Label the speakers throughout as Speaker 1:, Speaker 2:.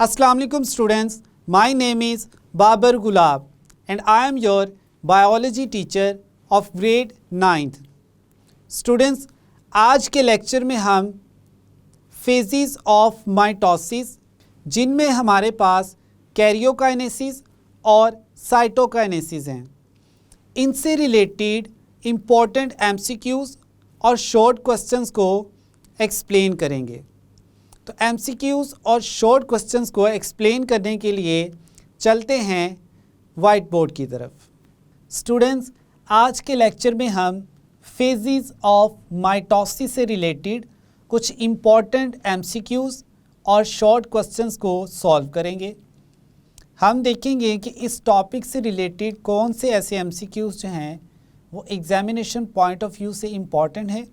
Speaker 1: Assalamu alaikum students, my name is Babar Gulab and I am your biology teacher of grade 9th. Students, आज के lecture में हम phases of mitosis जिनमें हमारे पास karyokinesis और cytokinesis हैं, इनसे रिलेटेड इम्पॉर्टेंट एमसीक्यूज़ और शॉर्ट क्वेश्चंस को एक्सप्लेन करेंगे। तो एमसीक्यूज़ और शॉर्ट क्वेश्चंस को एक्सप्लेन करने के लिए चलते हैं वाइट बोर्ड की तरफ। स्टूडेंट्स, आज के लेक्चर में हम फेजेस ऑफ माइटोसिस से रिलेटेड कुछ इम्पॉर्टेंट एमसीक्यूज़ और शॉर्ट क्वेश्चंस को सॉल्व करेंगे। हम देखेंगे कि इस टॉपिक से रिलेटेड कौन से ऐसे एमसीक्यूज़ जो हैं वो एग्जामिनेशन पॉइंट ऑफ व्यू से इम्पॉर्टेंट है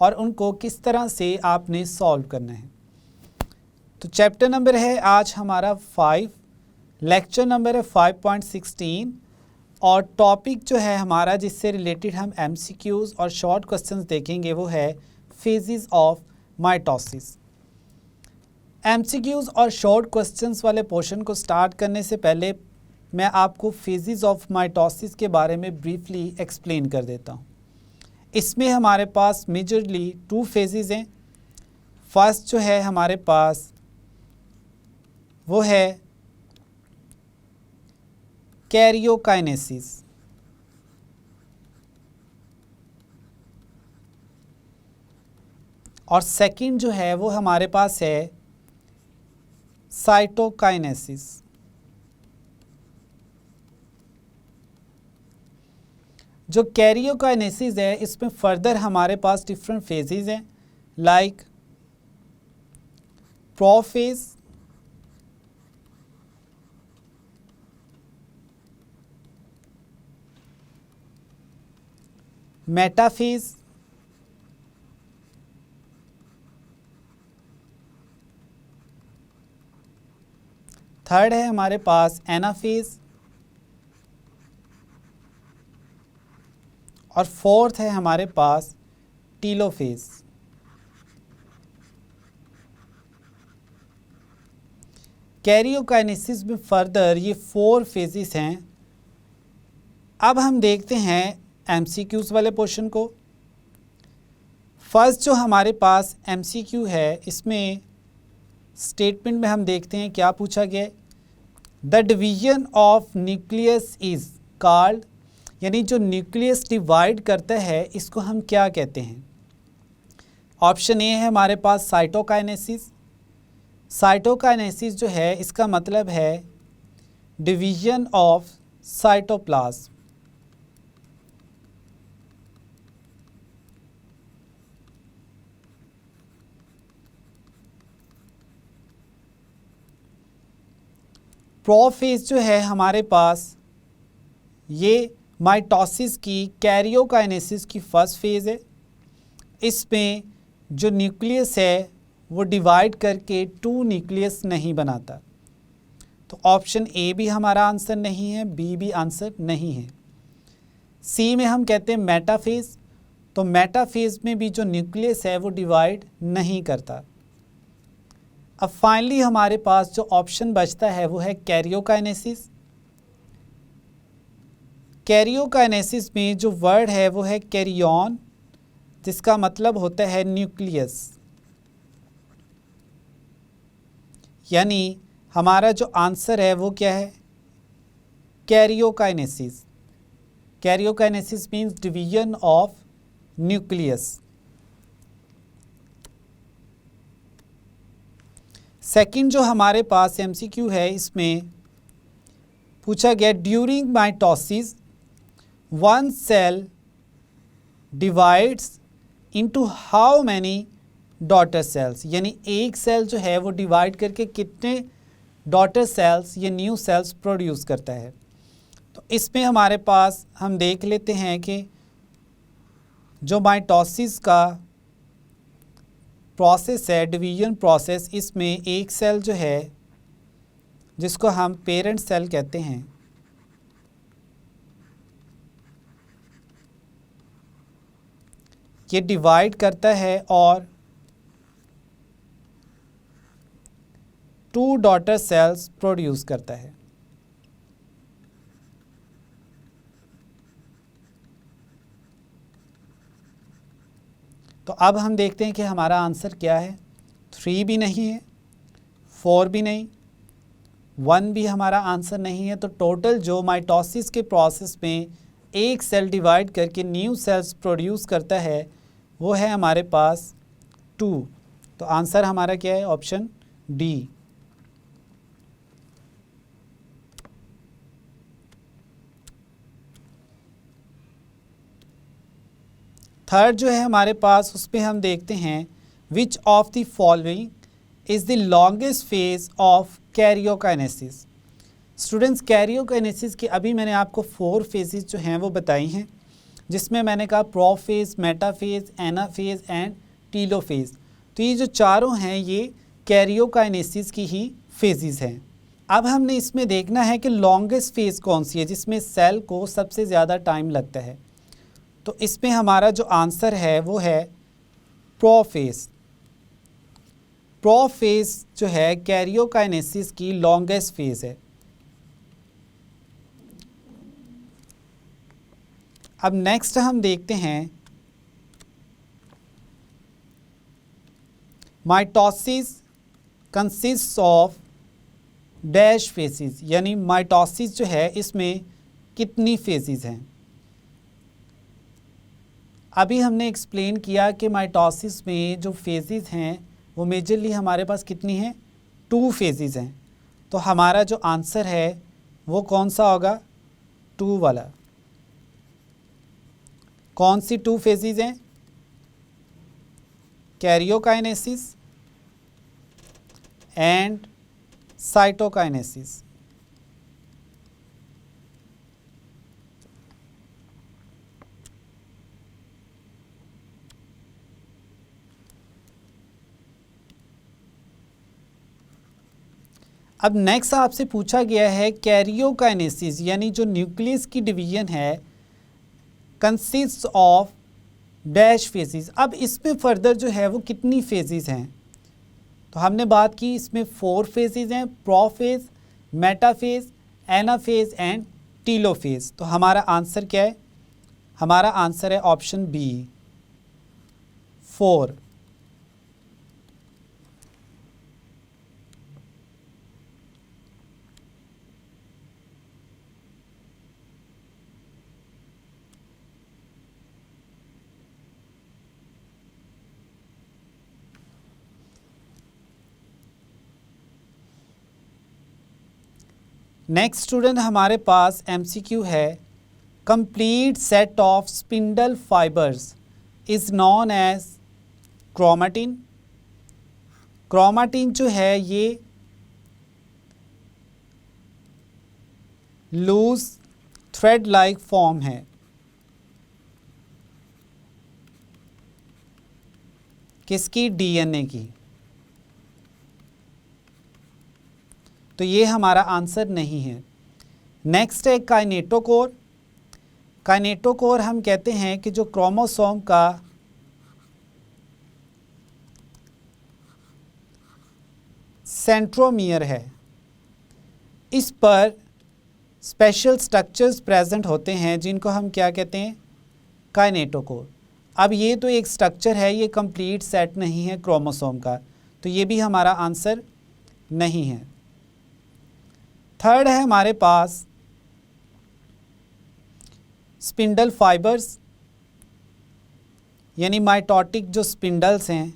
Speaker 1: और उनको किस तरह से आपने सॉल्व करना है। तो चैप्टर नंबर है आज हमारा 5, लेक्चर नंबर है 5.16 और टॉपिक जो है हमारा जिससे रिलेटेड हम एमसीक्यूज़ और शॉर्ट क्वेश्चंस देखेंगे वो है फेजेस ऑफ माइटोसिस। एमसीक्यूज़ और शॉर्ट क्वेश्चंस वाले पोर्शन को स्टार्ट करने से पहले मैं आपको फेजेस ऑफ माइटोसिस के बारे में ब्रीफली एक्सप्लेन कर देता हूँ। इसमें हमारे पास मेजरली 2 फेजेस हैं। फर्स्ट जो है हमारे पास वो है कैरियोकाइनेसिस और सेकंड जो है वो हमारे पास है साइटोकाइनेसिस। जो कैरियोकाइनेसिस है इसमें फर्दर हमारे पास डिफरेंट फेजेस हैं लाइक प्रोफेज, मेटाफेज, थर्ड है हमारे पास एनाफेज और फोर्थ है हमारे पास टीलोफेज। कैरियोकाइनेसिस में फर्दर ये 4 फेजेस हैं। अब हम देखते हैं एमसीक्यूज़ वाले पोर्शन को। फर्स्ट जो हमारे पास एमसीक्यू है इसमें स्टेटमेंट में हम देखते हैं क्या पूछा गया है। The division of nucleus is called, यानी जो न्यूक्लियस डिवाइड करता है इसको हम क्या कहते हैं। ऑप्शन ए है हमारे पास साइटोकाइनेसिस। साइटोकाइनेसिस जो है इसका मतलब है डिवीजन ऑफ साइटोप्लाज्म। प्रोफेज जो है हमारे पास ये माइटोसिस की कैरियोकाइनेसिस की फर्स्ट फेज़ है। इसमें जो न्यूक्लियस है वो डिवाइड करके 2 न्यूक्लियस नहीं बनाता। तो ऑप्शन ए भी हमारा आंसर नहीं है, बी भी आंसर नहीं है। सी में हम कहते हैं मेटाफेज, तो मेटाफेज में भी जो न्यूक्लियस है वो डिवाइड नहीं करता। अब फाइनली हमारे पास जो ऑप्शन बचता है वो है कैरियोकाइनेसिस। कैरियोकाइनेसिस में जो वर्ड है वो है कैरियन, जिसका मतलब होता है न्यूक्लियस। यानी हमारा जो आंसर है वो क्या है, karyokinesis. Karyokinesis means division of nucleus. Second जो हमारे पास एमसीक्यू है इसमें पूछा गया during mitosis one cell divides into how many daughter cells, यानी एक सेल जो है वो डिवाइड करके कितने डॉटर सेल्स या न्यू सेल्स प्रोड्यूस करता है। तो इसमें हमारे पास हम देख लेते हैं कि जो माइटोसिस का प्रोसेस है, डिवीजन प्रोसेस, इसमें एक सेल जो है जिसको हम पेरेंट सेल कहते हैं ये डिवाइड करता है और 2 डॉटर सेल्स प्रोड्यूस करता है। तो अब हम देखते हैं कि हमारा आंसर क्या है। 3 भी नहीं है, 4 भी नहीं, 1 भी हमारा आंसर नहीं है। तो टोटल जो माइटोसिस के प्रोसेस में एक सेल डिवाइड करके न्यू सेल्स प्रोड्यूस करता है वो है हमारे पास 2। तो आंसर हमारा क्या है? Option D. थर्ड जो है हमारे पास, उस पर हम देखते हैं which of the following is the longest phase of karyokinesis. Students, karyokinesis की अभी मैंने आपको 4 फेजेस जो हैं वो बताई हैं, जिसमें मैंने कहा prophase, metaphase, anaphase and telophase. तो ये जो चारों हैं ये कैरियोकाइनेसिस की ही फेजेस हैं। अब हमने इसमें देखना है कि लॉन्गेस्ट फेज कौन सी है जिसमें सेल को सबसे ज़्यादा टाइम लगता है। तो इसमें हमारा जो आंसर है वो है प्रोफेज। प्रोफेज जो है कैरियोकाइनेसिस की लॉन्गेस्ट फेज है। अब नेक्स्ट हम देखते हैं mitosis consist of dash phases, यानी माइटोसिस जो है इसमें कितनी फेजेस हैं। अभी हमने एक्सप्लेन किया कि माइटोसिस में जो फेजेस हैं वो मेजरली हमारे पास कितनी हैं? 2 फेजेस हैं। तो हमारा जो आंसर है वो कौन सा होगा? 2 वाला। कौन सी 2 फेजेस हैं? Karyokinesis and cytokinesis. अब नेक्स्ट आपसे पूछा गया है कैरियोकाइनेसिस यानी जो न्यूक्लियस की डिवीजन है कंसिस्ट ऑफ डैश फेजेस। अब इसमें फर्दर जो है वो कितनी फेजेस हैं? तो हमने बात की इसमें 4 फेजेस हैं, prophase, metaphase, anaphase and telophase. तो हमारा आंसर क्या है? हमारा आंसर है ऑप्शन बी, 4। नेक्स्ट स्टूडेंट हमारे पास एमसीक्यू है, complete set of spindle fibres is known as chromatin. Chromatin जो है ये लूज थ्रेड लाइक फॉर्म है। किसकी? डीएनए की। तो ये हमारा आंसर नहीं है। नेक्स्ट है काइनेटोकोर। काइनेटोकोर हम कहते हैं कि जो क्रोमोसोम का सेंट्रोमियर है इस पर स्पेशल स्ट्रक्चर्स प्रेजेंट होते हैं जिनको हम क्या कहते हैं? काइनेटोकोर। अब ये तो एक स्ट्रक्चर है, ये कंप्लीट सेट नहीं है क्रोमोसोम का, तो ये भी हमारा आंसर नहीं है। थर्ड है हमारे पास स्पिंडल फाइबर्स, यानी माइटोटिक जो स्पिंडल्स हैं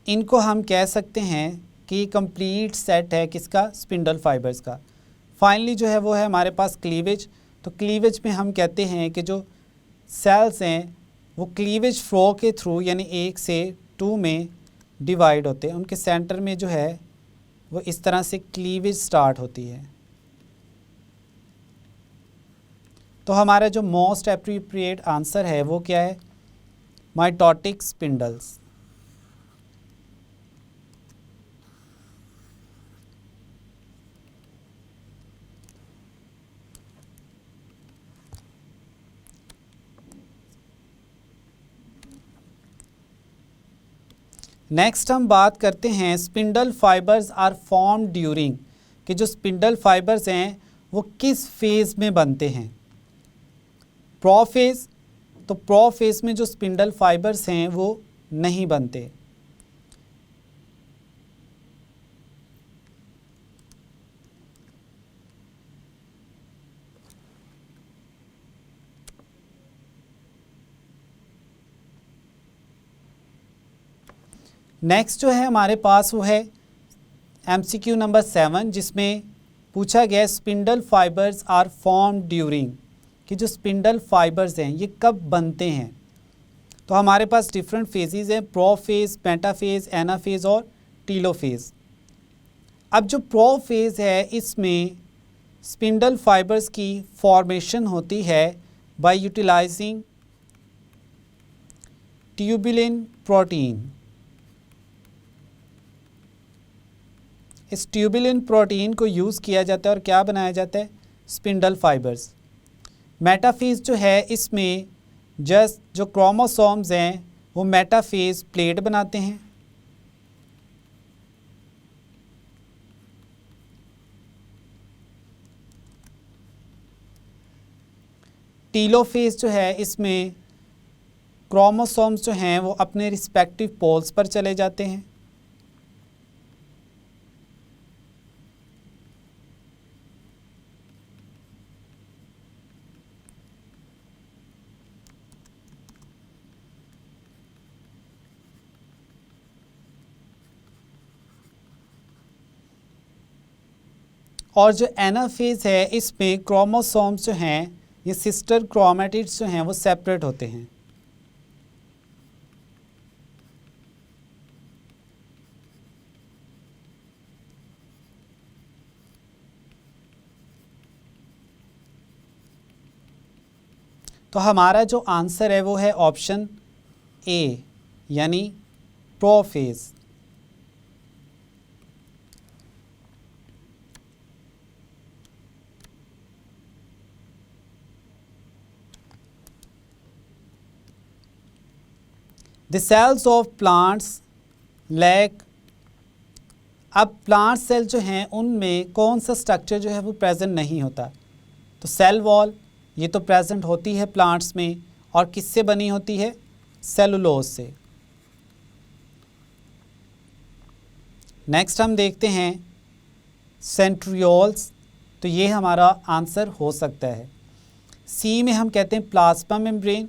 Speaker 1: इनको हम कह सकते हैं कि कंप्लीट सेट है किसका? स्पिंडल फाइबर्स का। फाइनली जो है वो है हमारे पास क्लीवेज। तो क्लीवेज में हम कहते हैं कि जो सेल्स हैं वो क्लीवेज फ्लो के थ्रू यानी 1 से 2 में डिवाइड होते हैं। उनके सेंटर में जो है वो इस तरह से क्लीवेज स्टार्ट होती है। तो हमारा जो मोस्ट एप्रोप्रिएट आंसर है वो क्या है? Mitotic spindles. नेक्स्ट हम बात करते हैं spindle fibres are form during, कि जो स्पिंडल फाइबर्स हैं वो किस फेज़ में बनते हैं। प्रोफेज, तो प्रोफेज में जो स्पिंडल फाइबर्स हैं वो नहीं बनते। नेक्स्ट जो है हमारे पास वो है MCQ नंबर 7, जिसमें पूछा गया spindle fibres are form during, कि जो स्पिंडल फाइबर्स हैं ये कब बनते हैं। तो हमारे पास डिफरेंट फेजेस हैं, प्रोफेज, मेटाफेज, एनाफेज और टीलोफेज। अब जो प्रोफेज है इसमें स्पिंडल फाइबर्स की फॉर्मेशन होती है बाय यूटिलाइजिंग ट्यूबुलिन प्रोटीन। इस ट्यूबुलिन प्रोटीन को यूज़ किया जाता है और क्या बनाया जाता है, स्पिंडल फाइबर्स। मेटाफेज जो है इसमें जस्ट जो क्रोमोसोम्स हैं वो मेटाफेज प्लेट बनाते हैं। टीलोफेज जो है इसमें क्रोमोसोम्स जो हैं वो अपने रिस्पेक्टिव पोल्स पर चले जाते हैं। और जो एनाफेज है इसमें क्रोमोसोम्स जो हैं ये सिस्टर क्रोमेटिड्स जो हैं वो सेपरेट होते हैं। तो हमारा जो आंसर है वो है ऑप्शन ए, यानी prophase. The cells of plants lack, अब प्लांट सेल जो हैं उनमें कौन सा स्ट्रक्चर जो है वो प्रेजेंट नहीं होता। तो सेल वॉल ये तो प्रेजेंट होती है प्लांट्स में, और किससे बनी होती है, सेलुलोज से। नेक्स्ट हम देखते हैं सेंट्रियोल्स, तो ये हमारा आंसर हो सकता है। सी में हम कहते हैं प्लाज्मा मेम्ब्रेन,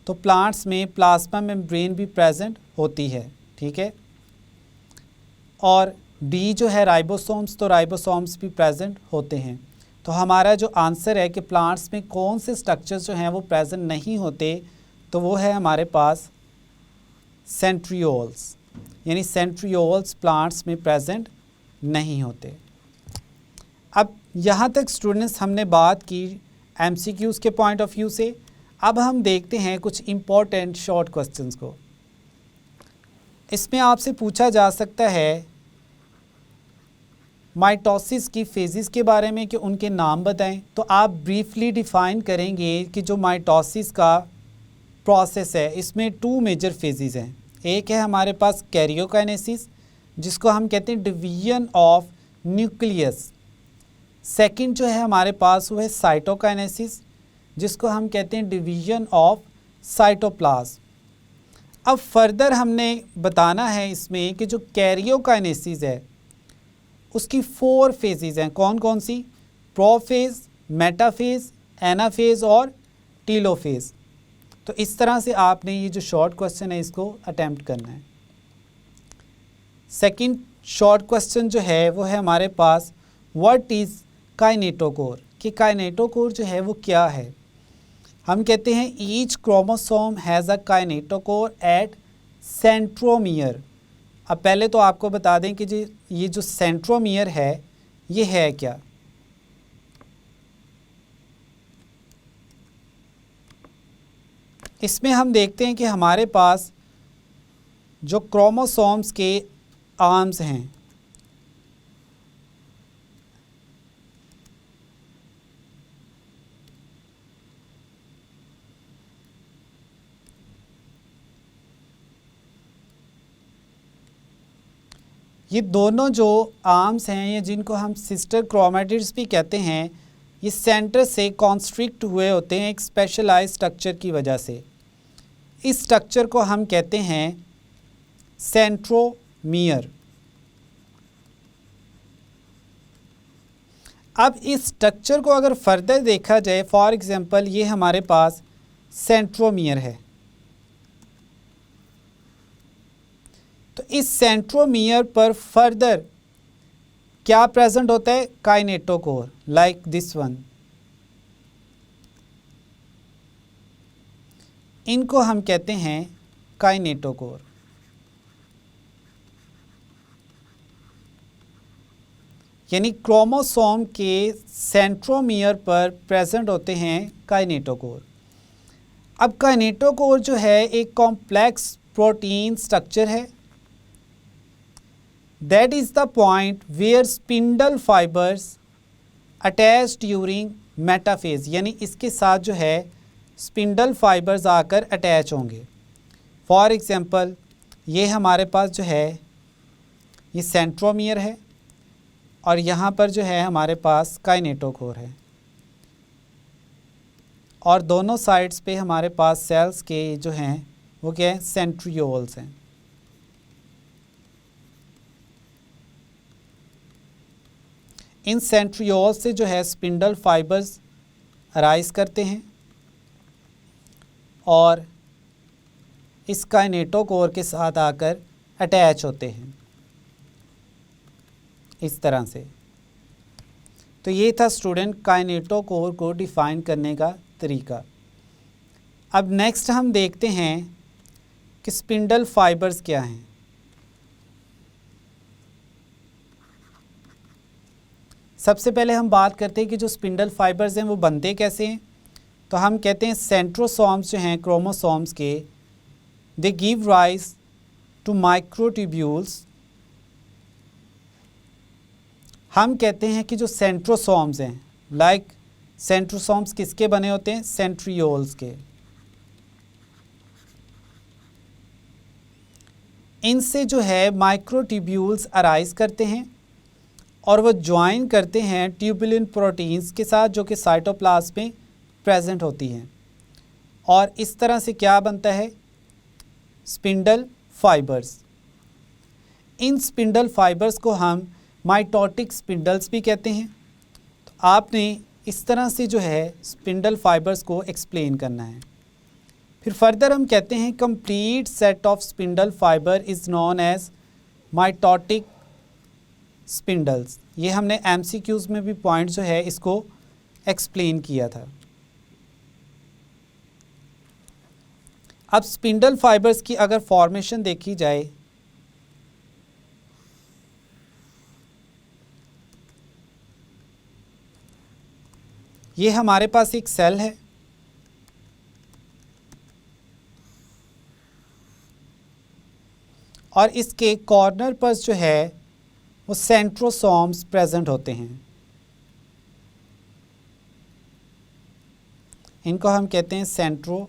Speaker 1: तो प्लांट्स में प्लाज्मा मेम्ब्रेन भी प्रेजेंट होती है, ठीक है। और डी जो है राइबोसोम्स, तो राइबोसोम्स भी प्रेजेंट होते हैं। तो हमारा जो आंसर है कि प्लांट्स में कौन से स्ट्रक्चर्स जो हैं वो प्रेजेंट नहीं होते, तो वो है हमारे पास सेंट्रियोल्स, यानी सेंट्रियोल्स प्लांट्स में प्रेजेंट नहीं होते। अब यहाँ तक स्टूडेंट्स हमने बात की MCQs के पॉइंट ऑफ व्यू से। अब हम देखते हैं कुछ इम्पोर्टेंट शॉर्ट क्वेश्चंस को। इसमें आपसे पूछा जा सकता है माइटोसिस की फेजेस के बारे में कि उनके नाम बताएं। तो आप ब्रीफली डिफ़ाइन करेंगे कि जो माइटोसिस का प्रोसेस है इसमें 2 मेजर फेजेस हैं। एक है हमारे पास कैरियोकाइनेसिस, जिसको हम कहते हैं डिवीजन ऑफ न्यूक्लियस। सेकंड जो है हमारे पास वो है साइटोकाइनेसिस, जिसको हम कहते हैं डिवीजन ऑफ साइटोप्लाज्म। अब फर्दर हमने बताना है इसमें कि जो कैरियोकाइनेसिस है उसकी 4 फेजेस हैं। कौन कौन सी, प्रोफेज, मेटाफेज, एनाफेज और टीलोफेज। तो इस तरह से आपने ये जो शॉर्ट क्वेश्चन है इसको अटेम्प्ट करना है। सेकंड शॉर्ट क्वेश्चन जो है वो है हमारे पास व्हाट इज़ काइनेटोकोर, कि काइनेटोकोर जो है वो क्या है। हम कहते हैं each chromosome has a kinetochore at centromere. अब पहले तो आपको बता दें कि जी ये जो सेंट्रोमियर है ये है क्या। इसमें हम देखते हैं कि हमारे पास जो क्रोमोसोम्स के आर्म्स हैं ये दोनों जो आर्म्स हैं, ये जिनको हम सिस्टर क्रोमैटिड्स भी कहते हैं, ये सेंटर से कॉन्स्ट्रिक्ट हुए होते हैं एक स्पेशलाइज्ड स्ट्रक्चर की वजह से। इस स्ट्रक्चर को हम कहते हैं सेंट्रोमियर। अब इस स्ट्रक्चर को अगर फर्दर देखा जाए, फॉर एग्जांपल ये हमारे पास सेंट्रोमियर है, तो इस सेंट्रोमियर पर फर्दर क्या प्रेजेंट होता है? Kinetochore, like this one. इनको हम कहते हैं काइनेटोकोर। यानी क्रोमोसोम के सेंट्रोमियर पर प्रेजेंट होते हैं काइनेटोकोर। अब काइनेटोकोर जो है एक कॉम्प्लेक्स प्रोटीन स्ट्रक्चर है। That is the point where spindle fibres attach during metaphase, यानी इसके साथ जो है स्पिंडल फाइबर्स आकर अटैच होंगे। फॉर एग्जांपल ये हमारे पास जो है ये सेंट्रोमियर है और यहाँ पर जो है हमारे पास काइनेटोकोर है, और दोनों साइड्स पे हमारे पास सेल्स के जो हैं वो क्या है? सेंट्रियोल्स हैं। इन सेंट्रियोल्स से जो है स्पिंडल फाइबर्स अराइज करते हैं और इस काइनेटोकोर के साथ आकर अटैच होते हैं इस तरह से। तो ये था स्टूडेंट काइनेटोकोर को डिफ़ाइन करने का तरीका। अब नेक्स्ट हम देखते हैं कि स्पिंडल फाइबर्स क्या हैं। सबसे पहले हम बात करते हैं कि जो स्पिंडल फाइबर्स हैं वो बनते कैसे हैं। तो हम कहते हैं सेंट्रोसोम्स जो हैं क्रोमोसोम्स के, they give rise to microtubules. हम कहते हैं कि जो सेंट्रोसोम्स हैं, लाइक सेंट्रोसोम्स किसके बने होते हैं? सेंट्रियोल्स के। इनसे जो है माइक्रोट्यूब्यूल्स अराइज करते हैं और वो ज्वाइन करते हैं ट्यूबुलिन प्रोटीन्स के साथ जो कि साइटोप्लाज्म में प्रेजेंट होती हैं, और इस तरह से क्या बनता है? Spindle fibres. इन स्पिंडल फाइबर्स को हम माइटोटिक स्पिंडल्स भी कहते हैं। तो आपने इस तरह से जो है स्पिंडल फाइबर्स को एक्सप्लेन करना है। फिर फर्दर हम कहते हैं complete set of spindle fibre is known as mitotic spindles. ये हमने एमसीक्यूज़ में भी पॉइंट जो है इसको एक्सप्लेन किया था। अब स्पिंडल फाइबर्स की अगर फॉर्मेशन देखी जाए, ये हमारे पास एक सेल है और इसके कॉर्नर पर जो है वो सेंट्रोसोम्स प्रेजेंट होते हैं। इनको हम कहते हैं सेंट्रोसोम्स।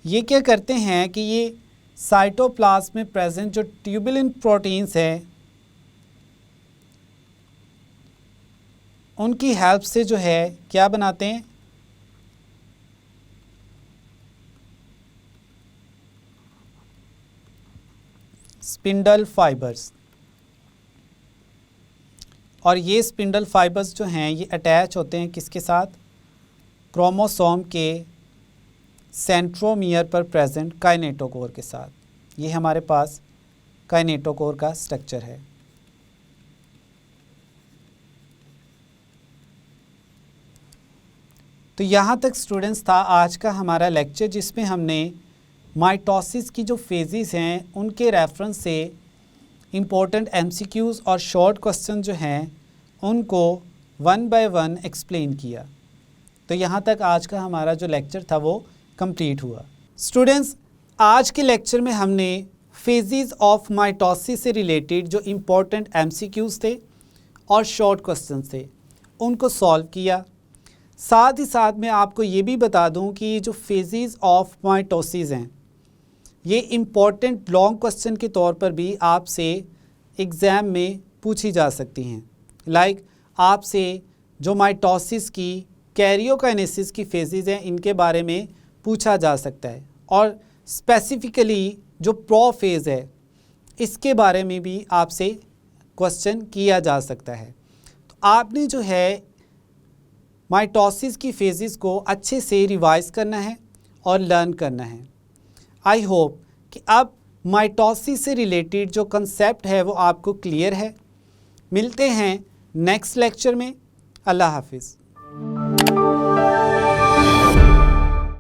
Speaker 1: ये क्या करते हैं कि ये साइटोप्लाज्म में प्रेजेंट जो ट्यूबुलिन प्रोटीन्स हैं उनकी हेल्प से जो है क्या बनाते हैं? Spindle fibres. और ये स्पिंडल फाइबर्स जो हैं ये अटैच होते हैं किसके साथ? क्रोमोसोम के सेंट्रोमियर पर प्रेजेंट काइनेटोकोर के साथ। ये हमारे पास काइनेटोकोर का स्ट्रक्चर है। तो यहाँ तक स्टूडेंट्स था आज का हमारा लेक्चर, जिसमें हमने माइटोसिस की जो फेजेस हैं उनके रेफरेंस से इम्पोर्टेंट एमसीक्यूज़ और शॉर्ट क्वेश्चन जो हैं उनको वन बाय वन एक्सप्लेन किया। तो यहाँ तक आज का हमारा जो लेक्चर था वो कंप्लीट हुआ। स्टूडेंट्स, आज के लेक्चर में हमने फेजेस ऑफ माइटोसिस से रिलेटेड जो इम्पोर्टेंट एमसीक्यूज़ थे और शॉर्ट क्वेश्चन थे उनको सॉल्व किया। साथ ही साथ मैं आपको ये भी बता दूं कि ये जो फेजेस ऑफ माइटोसिस हैं ये इम्पॉर्टेंट लॉन्ग क्वेश्चन के तौर पर भी आपसे एग्ज़ाम में पूछी जा सकती हैं। लाइक आपसे जो माइटोसिस की कैरियोकाइनेसिस की फेजेस हैं इनके बारे में पूछा जा सकता है, और स्पेसिफ़िकली जो प्रो फेज़ है इसके बारे में भी आपसे क्वेश्चन किया जा सकता है। तो आपने जो है माइटोसिस की फेजेस को अच्छे से रिवाइज़ करना है और लर्न करना है। आई होप कि अब माइटोसिस से रिलेटेड जो कंसेप्ट है वो आपको क्लियर है। मिलते हैं नेक्स्ट लेक्चर में। अल्लाह हाफिज़।